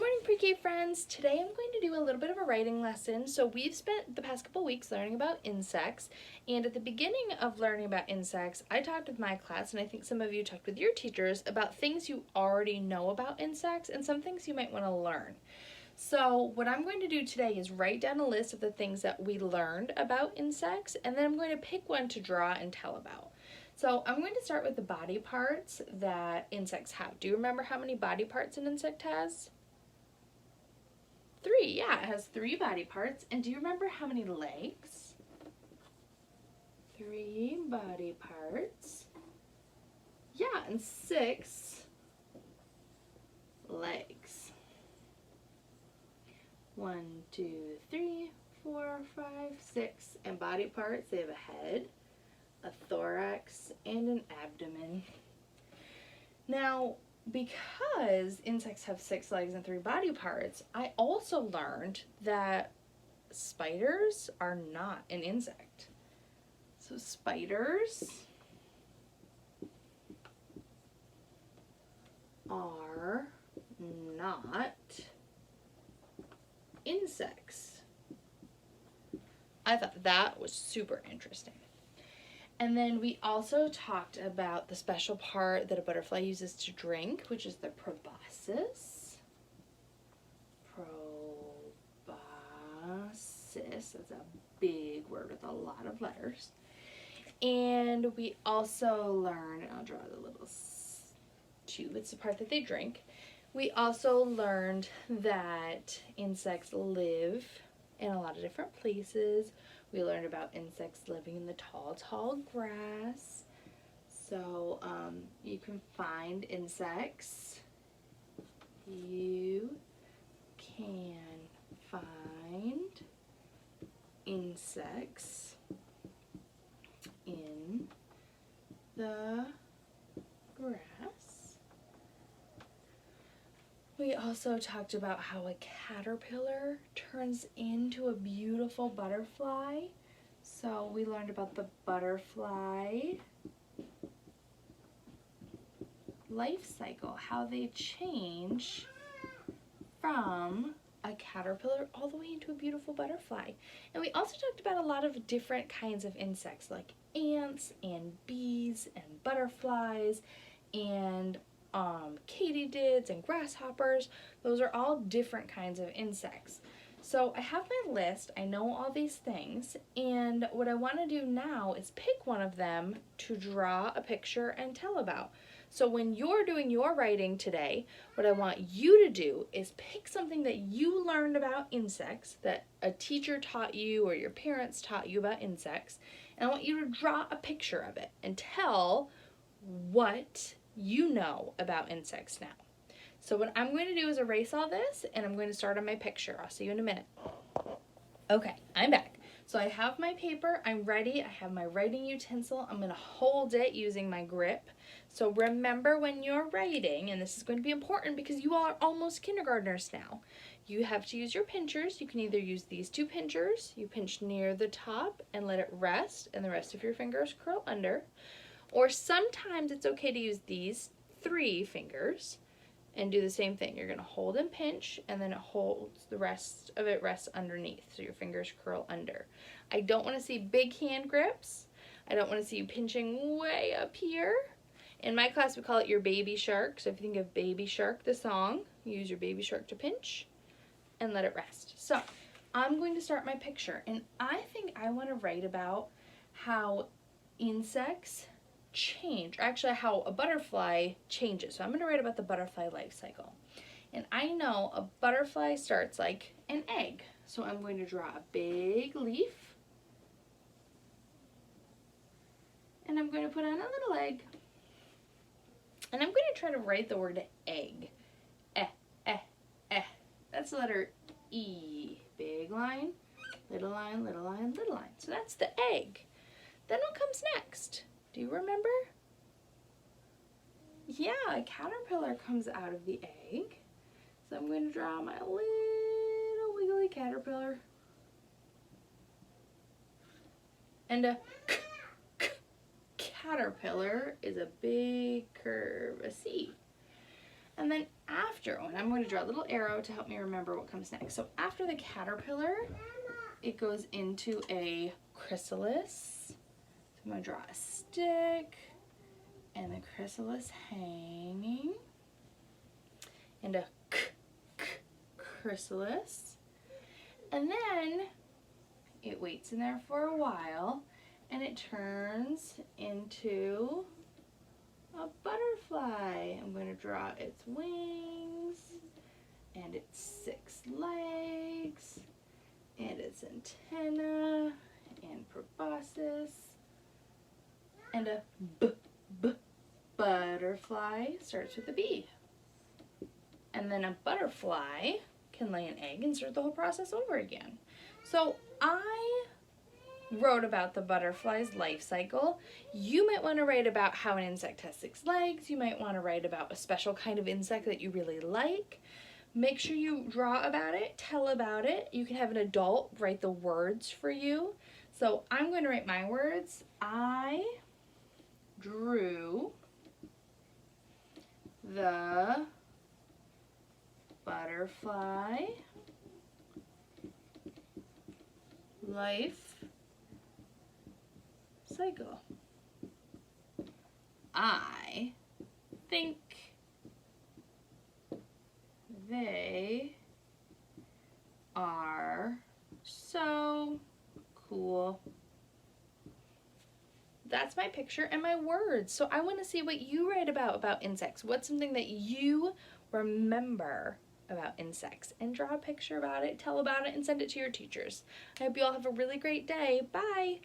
morning, pre-K friends. Today I'm going to do a little bit of a writing lesson. So we've spent the past couple weeks learning about insects, and at the beginning of learning about insects, I talked with my class, and I think some of you talked with your teachers about things you already know about insects and some things you might want to learn. So what I'm going to do today is write down a list of the things that we learned about insects, and then I'm going to pick one to draw and tell about. So I'm going to start with the body parts that insects have. Do you remember how many body parts an insect has? 3, yeah, it has 3 body parts. And do you remember how many legs? 3 body parts. Yeah, and 6 legs. 1, 2, 3, 4, 5, 6. And body parts, they have a head, a thorax, and an abdomen. Now, because insects have 6 legs and 3 body parts, I also learned that spiders are not an insect. So spiders are not insects. I thought that was super interesting. And then we also talked about the special part that a butterfly uses to drink, which is the proboscis. Proboscis, that's a big word with a lot of letters. And we also learned, and I'll draw the little tube, it's the part that they drink. We also learned that insects live in a lot of different places. We learned about insects living in the tall, tall grass. So you can find insects. You can find insects in the grass. We also talked about how a caterpillar turns into a beautiful butterfly. So we learned about the butterfly life cycle, how they change from a caterpillar all the way into a beautiful butterfly. And we also talked about a lot of different kinds of insects like ants and bees and butterflies and katydids and grasshoppers. Those are all different kinds of insects. So I have my list, I know all these things, and what I want to do now is pick one of them to draw a picture and tell about. So when you're doing your writing today, what I want you to do is pick something that you learned about insects, that a teacher taught you or your parents taught you about insects, and I want you to draw a picture of it and tell what you know about insects now. So what I'm going to do is erase all this, and I'm going to start on my picture. I'll see you in a minute. Okay, I'm back. So I have my paper, I'm ready, I have my writing utensil, I'm going to hold it using my grip. So remember when you're writing, and this is going to be important because you all are almost kindergartners now, you have to use your pinchers. You can either use these 2 pinchers, you pinch near the top and let it rest, and the rest of your fingers curl under. Or sometimes it's okay to use these 3 fingers and do the same thing. You're going to hold and pinch, and then it holds, the rest of it rests underneath, so your fingers curl under. I don't want to see big hand grips. I don't want to see you pinching way up here. In my class, we call it your baby shark. So if you think of Baby Shark, the song, you use your baby shark to pinch and let it rest. So I'm going to start my picture, and I think I want to write about how insects change, or actually how a butterfly changes. So I'm going to write about the butterfly life cycle. And I know a butterfly starts like an egg. So I'm going to draw a big leaf, and I'm going to put on a little egg. And I'm going to try to write the word egg. That's the letter E. Big line, little line, little line, little line. So that's the egg. Then what comes next? Do you remember? Yeah, a caterpillar comes out of the egg. So I'm going to draw my little wiggly caterpillar. And a caterpillar is a big curve, a C. And then after, and I'm going to draw a little arrow to help me remember what comes next. So after the caterpillar, it goes into a chrysalis. So I'm going to draw a stick and the chrysalis hanging and a chrysalis. And then it waits in there for a while and it turns into a butterfly. I'm going to draw its wings and its 6 legs and its antenna and proboscis and a butterfly starts with a B. And then a butterfly can lay an egg and start the whole process over again. So I wrote about the butterfly's life cycle. You might want to write about how an insect has 6 legs. You might want to write about a special kind of insect that you really like. Make sure you draw about it, tell about it. You can have an adult write the words for you. So I'm going to write my words. I drew the butterfly life cycle. I think they are so cool. That's my picture and my words. So I want to see what you write about insects. What's something that you remember about insects? And draw a picture about it, tell about it, and send it to your teachers. I hope you all have a really great day. Bye!